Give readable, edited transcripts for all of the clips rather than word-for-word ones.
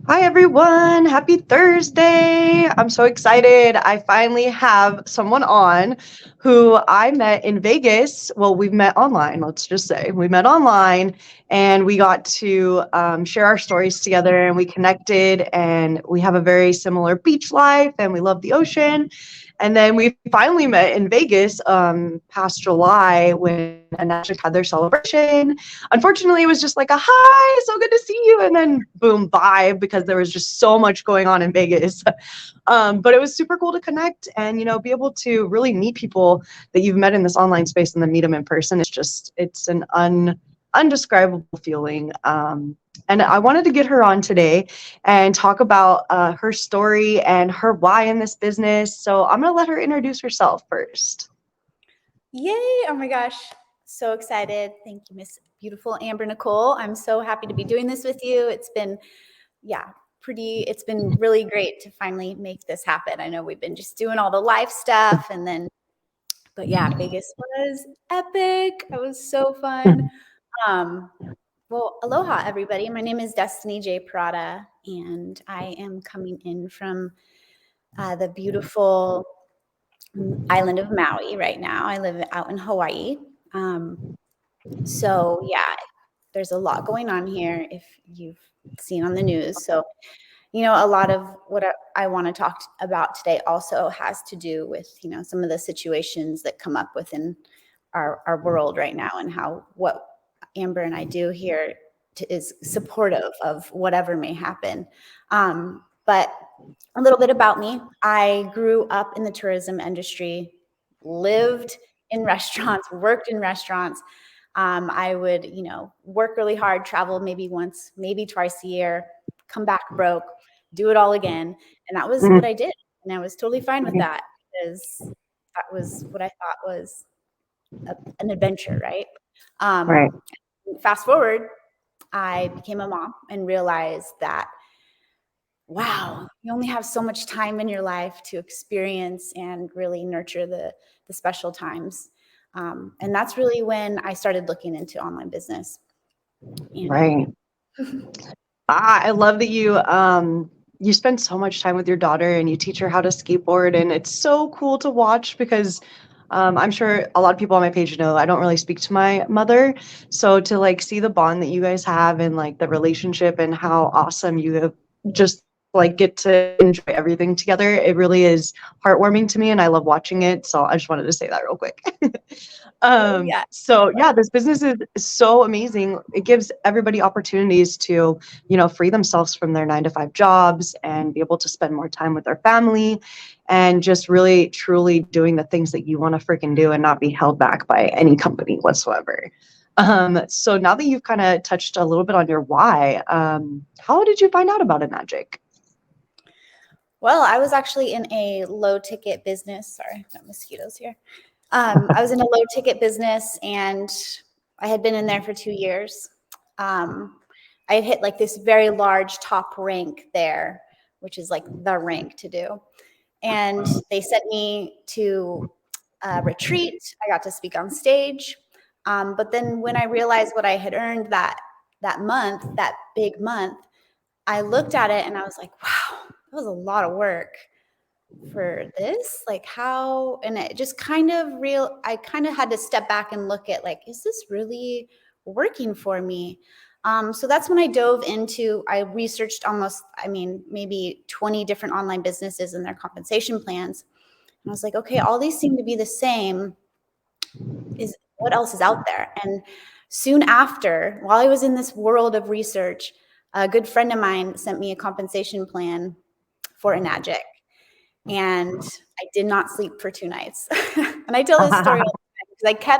Hi, everyone. Happy Thursday. I'm so excited. I finally have someone on who I met in Vegas. Well, we've met online, let's just say. We met online and we got to share our stories together and we connected and we have a very similar beach life and we love the ocean. And then we finally met in Vegas past July when Enagic had their celebration. Unfortunately, it was just like a hi, so good to see you, and then boom, bye, because there was just so much going on in Vegas. But it was super cool to connect and be able to really meet people that you've met in this online space and then meet them in person. It's an undescribable feeling. And I wanted to get her on today and talk about her story and her why in this business. So I'm going to let her introduce herself first. Yay. Oh my gosh. So excited. Thank you, Miss Beautiful Amber Nicole. I'm so happy to be doing this with you. It's been really great to finally make this happen. I know we've been just doing all the live stuff but yeah, Vegas was epic. It was so fun. Well, aloha, everybody. My name is Destiny J. Prada, and I am coming in from the beautiful island of Maui right now. I live out in Hawaii. So yeah, there's a lot going on here if you've seen on the news. So, a lot of what I want to talk about today also has to do with, some of the situations that come up within our world right now and how what Amber and I do here is supportive of whatever may happen. But a little bit about me. I grew up in the tourism industry, lived in restaurants, worked in restaurants. I would, work really hard, travel maybe once, maybe twice a year, come back broke, do it all again. And that was what I did. And I was totally fine with that because that was what I thought was an adventure, right? Right. Fast forward, I became a mom and realized that, wow, you only have so much time in your life to experience and really nurture the special times. And that's really when I started looking into online business. Right. I love that you spend so much time with your daughter and you teach her how to skateboard, and it's so cool to watch because I'm sure a lot of people on my page know I don't really speak to my mother. So to like see the bond that you guys have and like the relationship and how awesome you have just like get to enjoy everything together, it really is heartwarming to me and I love watching it. So I just wanted to say that real quick. Yeah. So yeah, this business is so amazing. It gives everybody opportunities to, free themselves from their 9 to 5 jobs and be able to spend more time with their family and just really truly doing the things that you want to freaking do and not be held back by any company whatsoever. So now that you've kind of touched a little bit on your why, how did you find out about Enagic? Well, I was actually in a low ticket business. Sorry, no mosquitoes here. I was in a low ticket business and I had been in there for 2 years. I had hit like this very large top rank there, which is like the rank to do. And they sent me to a retreat. I got to speak on stage. But then when I realized what I had earned that month, that big month, I looked at it and I was like, wow, that was a lot of work for this. Like how, and it just I kind of had to step back and look at like, is this really working for me? So that's when I researched maybe 20 different online businesses and their compensation plans. And I was like, okay, all these seem to be the same. Is what else is out there? And soon after, while I was in this world of research, a good friend of mine sent me a compensation plan for Enagic. And I did not sleep for 2 nights. And I tell this story all the time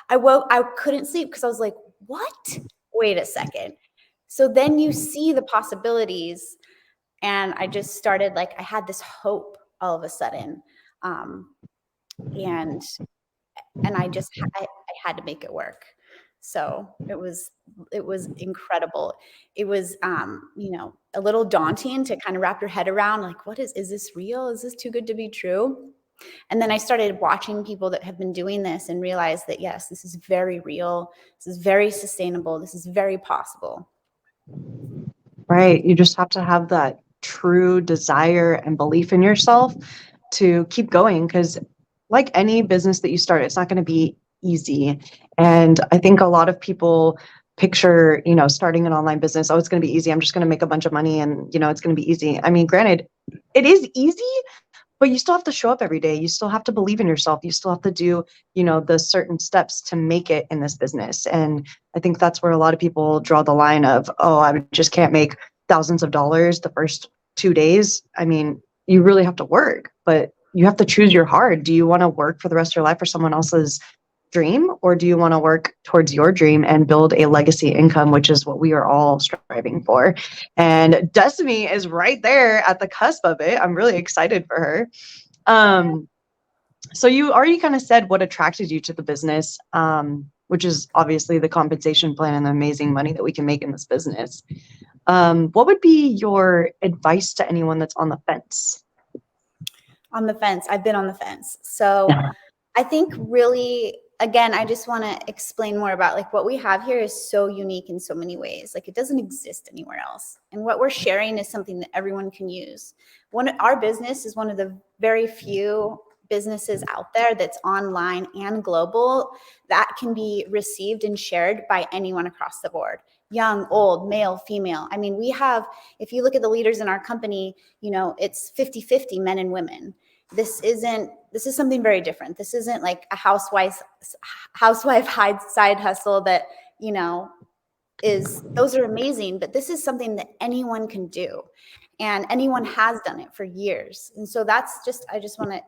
because I couldn't sleep because I was like, what? Wait a second. So then you see the possibilities. And I just started I had this hope all of a sudden. And I had to make it work. So it was incredible. It was, a little daunting to kind of wrap your head around, like, is this real? Is this too good to be true? And then I started watching people that have been doing this and realized that, yes, this is very real. This is very sustainable. This is very possible. Right. You just have to have that true desire and belief in yourself to keep going. Because, like any business that you start, it's not going to be easy. And I think a lot of people picture, starting an online business, oh, it's going to be easy. I'm just going to make a bunch of money and, it's going to be easy. I mean, granted, it is easy, but you still have to show up every day. You still have to believe in yourself. You still have to do, the certain steps to make it in this business. And I think that's where a lot of people draw the line of, oh, I just can't make thousands of dollars the first 2 days. I mean, you really have to work, but you have to choose your hard. Do you want to work for the rest of your life for someone else's dream, or do you want to work towards your dream and build a legacy income, which is what we are all striving for? And Destiny is right there at the cusp of it. I'm really excited for her. So you already kind of said what attracted you to the business, which is obviously the compensation plan and the amazing money that we can make in this business. What would be your advice to anyone that's on the fence? On the fence. I've been on the fence. So I think really, again, I just want to explain more about like what we have here is so unique in so many ways. Like it doesn't exist anywhere else. And what we're sharing is something that everyone can use. Our business is one of the very few businesses out there that's online and global that can be received and shared by anyone across the board. Young, old, male, female. I mean, if you look at the leaders in our company, it's 50-50 men and women. This is something very different. This isn't like a housewife side hustle that, those are amazing, but this is something that anyone can do and anyone has done it for years. And so I just want to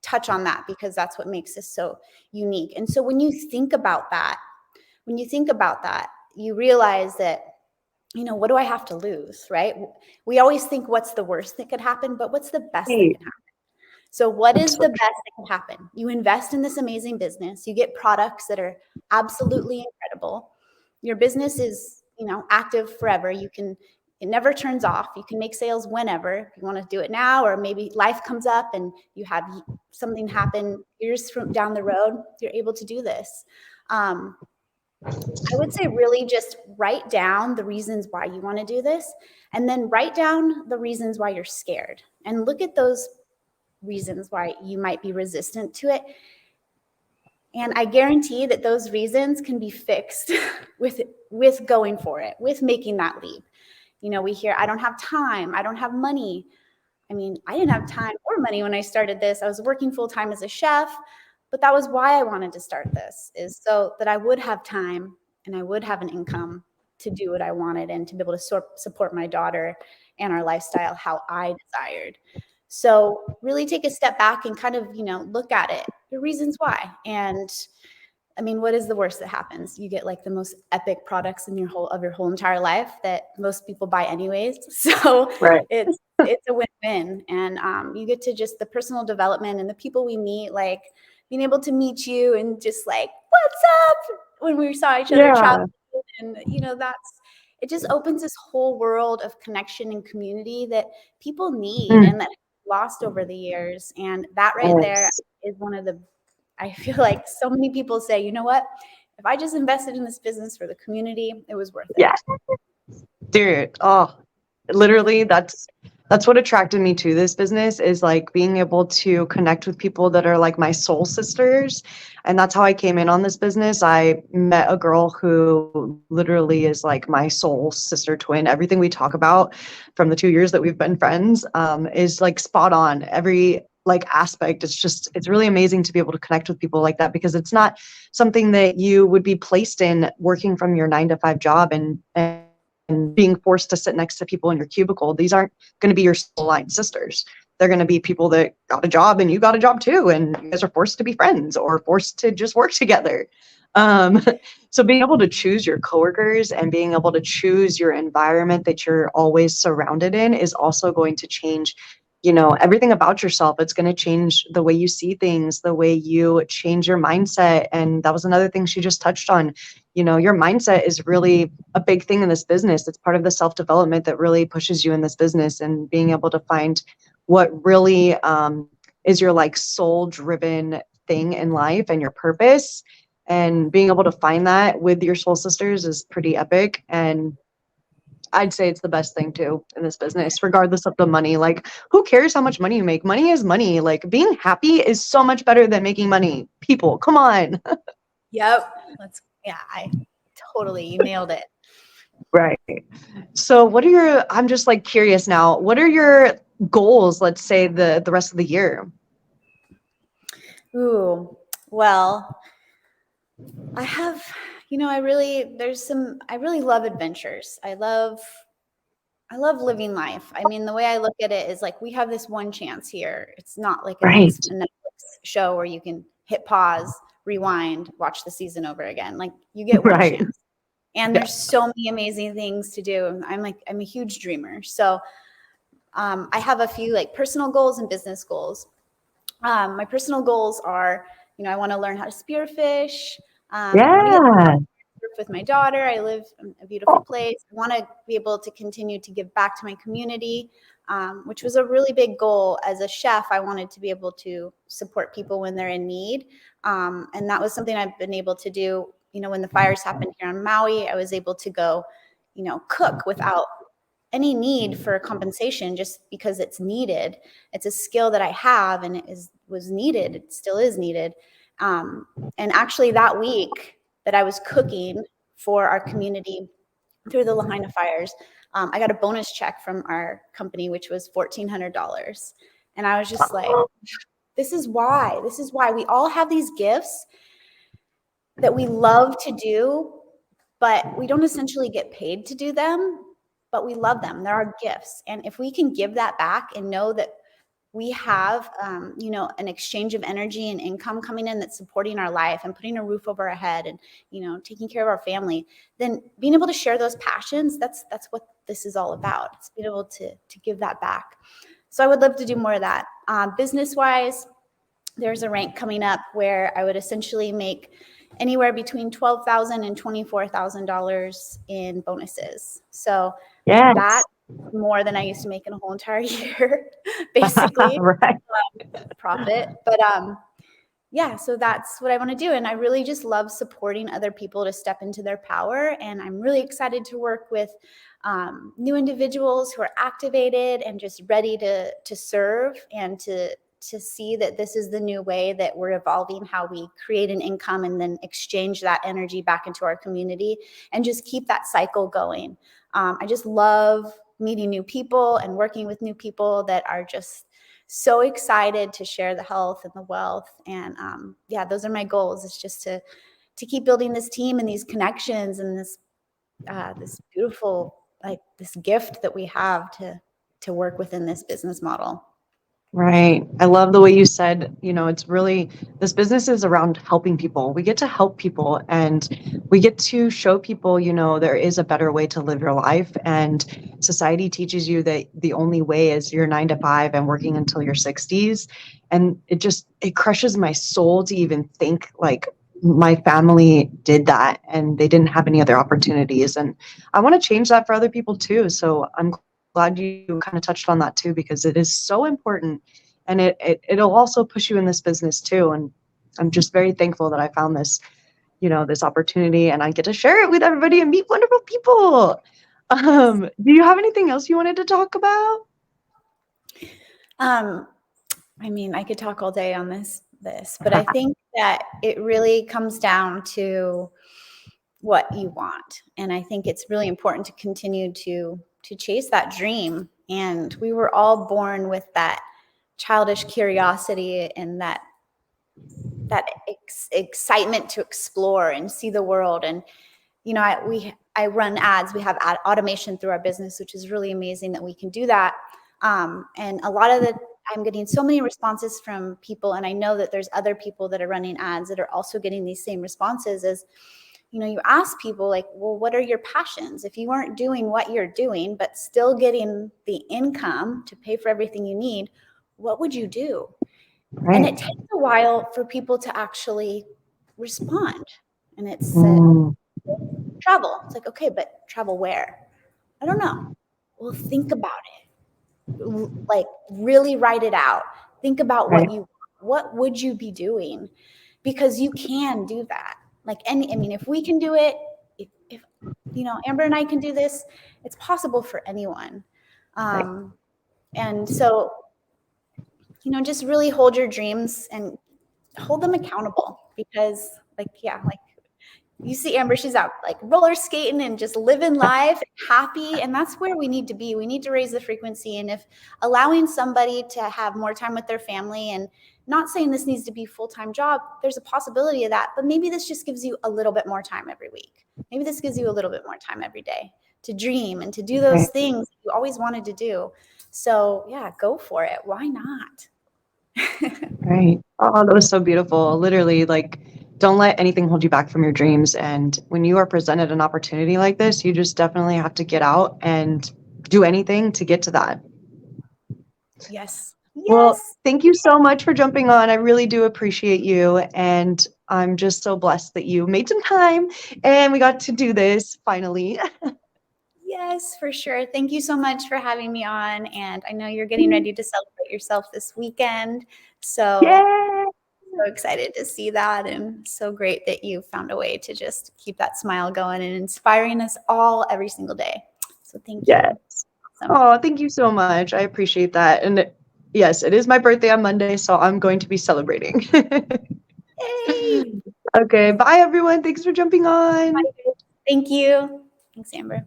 touch on that because that's what makes this so unique. And so when you think about that, you realize that, what do I have to lose, right? We always think what's the worst that could happen, but what's the best that can happen? So what is the best that can happen? You invest in this amazing business. You get products that are absolutely incredible. Your business is, active forever. It never turns off. You can make sales whenever. If you want to do it now, or maybe life comes up and you have something happen years from down the road, you're able to do this. I would say really just write down the reasons why you want to do this, and then write down the reasons why you're scared and look at those reasons why you might be resistant to it. And I guarantee that those reasons can be fixed with going for it, with making that leap. We hear, I don't have time, I don't have money. I mean, I didn't have time or money when I started this. I was working full-time as a chef, but that was why I wanted to start this, is so that I would have time and I would have an income to do what I wanted and to be able to support my daughter and our lifestyle how I desired. So really take a step back and kind of, look at it, the reasons why. And I mean, what is the worst that happens? You get like the most epic products in your whole entire life that most people buy anyways. So Right. it's a win-win. And you get to just the personal development and the people we meet, like being able to meet you and just like, what's up? When we saw each other travel. And, it just opens this whole world of connection and community that people need and that lost over the years. And that right there is one of the, I feel like so many people say, you know what, if I just invested in this business for the community, it was worth it. Yeah. Dude, literally that's what attracted me to this business, is like being able to connect with people that are like my soul sisters. And that's how I came in on this business. I met a girl who literally is like my soul sister twin. Everything we talk about from the 2 years that we've been friends is like spot on. Every like aspect. It's really amazing to be able to connect with people like that, because it's not something that you would be placed in working from your 9-to-5 job and being forced to sit next to people in your cubicle. These aren't going to be your soul line sisters. They're going to be people that got a job and you got a job too, and you guys are forced to be friends or forced to just work together. So being able to choose your coworkers and being able to choose your environment that you're always surrounded in is also going to change everything about yourself. It's going to change the way you see things, the way you change your mindset. And that was another thing she just touched on. Your mindset is really a big thing in this business. It's part of the self-development that really pushes you in this business, and being able to find what really is your like soul driven thing in life and your purpose, and being able to find that with your soul sisters is pretty epic. And I'd say it's the best thing too in this business, regardless of the money. Like, who cares how much money you make? Money is money. Like, being happy is so much better than making money. People, come on. Yep. I totally, you nailed it. Right. So what are your, I'm just like curious now, what are your goals, let's say the rest of the year? Ooh, well, I have, I really love adventures. I love living life. I mean, the way I look at it is like we have this one chance here. It's not like a Right. Netflix show where you can hit pause, rewind, watch the season over again. Like you get one Right. chance. And Yeah. there's so many amazing things to do. I'm a huge dreamer. So I have a few like personal goals and business goals. My personal goals are, I want to learn how to spearfish. I want to get Yeah. with my daughter. I live in a beautiful place. I want to be able to continue to give back to my community, which was a really big goal. As a chef, I wanted to be able to support people when they're in need. And that was something I've been able to do. When the fires happened here on Maui, I was able to go, cook without any need for compensation just because it's needed. It's a skill that I have and was needed. It still is needed. And actually that week that I was cooking for our community through the Lahaina fires, I got a bonus check from our company, which was $1,400. And I was just like, this is why we all have these gifts that we love to do, but we don't essentially get paid to do them, but we love them. They're our gifts. And if we can give that back and know that we have, an exchange of energy and income coming in that's supporting our life and putting a roof over our head and, taking care of our family, then being able to share those passions, that's what this is all about. It's being able to give that back. So I would love to do more of that. Business-wise, there's a rank coming up where I would essentially make anywhere between $12,000 and $24,000 in bonuses. So Yes. that's more than I used to make in a whole entire year, basically. Right. Profit. But yeah, so that's what I want to do. And I really just love supporting other people to step into their power. And I'm really excited to work with new individuals who are activated and just ready to serve and to see that this is the new way that we're evolving how we create an income and then exchange that energy back into our community and just keep that cycle going. I just love meeting new people and working with new people that are just so excited to share the health and the wealth. And yeah, those are my goals. It's just to keep building this team and these connections and this beautiful, like this gift that we have to work within this business model. Right. I love the way you said, it's really, this business is around helping people. We get to help people and we get to show people, there is a better way to live your life. And society teaches you that the only way is your 9 to 5 and working until your 60s. And it crushes my soul to even think like my family did that and they didn't have any other opportunities. And I want to change that for other people too. So I'm glad you kind of touched on that too, because it is so important and it'll also push you in this business too. And I'm just very thankful that I found this, this opportunity and I get to share it with everybody and meet wonderful people. Do you have anything else you wanted to talk about? I mean, I could talk all day on this, but I think that it really comes down to what you want. And I think it's really important to continue to chase that dream. And we were all born with that childish curiosity and that excitement to explore and see the world. And, I run ads. We have ad automation through our business, which is really amazing that we can do that. And a lot of I'm getting so many responses from people. And I know that there's other people that are running ads that are also getting these same responses as, you ask people like, well, what are your passions? If you weren't doing what you're doing, but still getting the income to pay for everything you need, what would you do? Right. And it takes a while for people to actually respond. And it's travel. It's like, okay, but travel where? I don't know. Well, think about it. Like really write it out. Think about Right. what would you be doing? Because you can do that. Like if we can do it, if Amber and I can do this. It's possible for anyone. Right. And so, just really hold your dreams and hold them accountable, because like you see Amber, she's out like roller skating and just living life happy. And that's where we need to be. We need to raise the frequency. And if allowing somebody to have more time with their family, and not saying this needs to be a full-time job, there's a possibility of that, but maybe this just gives you a little bit more time every week. Maybe this gives you a little bit more time every day to dream and to do those things you always wanted to do. So yeah, go for it. Why not? Right. Oh, that was so beautiful. Literally, like, don't let anything hold you back from your dreams. And when you are presented an opportunity like this, you just definitely have to get out and do anything to get to that. Yes. Well, Yes. thank you so much for jumping on. I really do appreciate you. And I'm just so blessed that you made some time and we got to do this finally. Yes, for sure. Thank you so much for having me on. And I know you're getting ready to celebrate yourself this weekend. So, Yeah. so excited to see that. And so great that you found a way to just keep that smile going and inspiring us all every single day. So thank you. Yes. Awesome. Oh, thank you so much. I appreciate that. And yes, it is my birthday on Monday, so I'm going to be celebrating. Yay. Okay, bye everyone. Thanks for jumping on. Thank you. Thanks, Amber.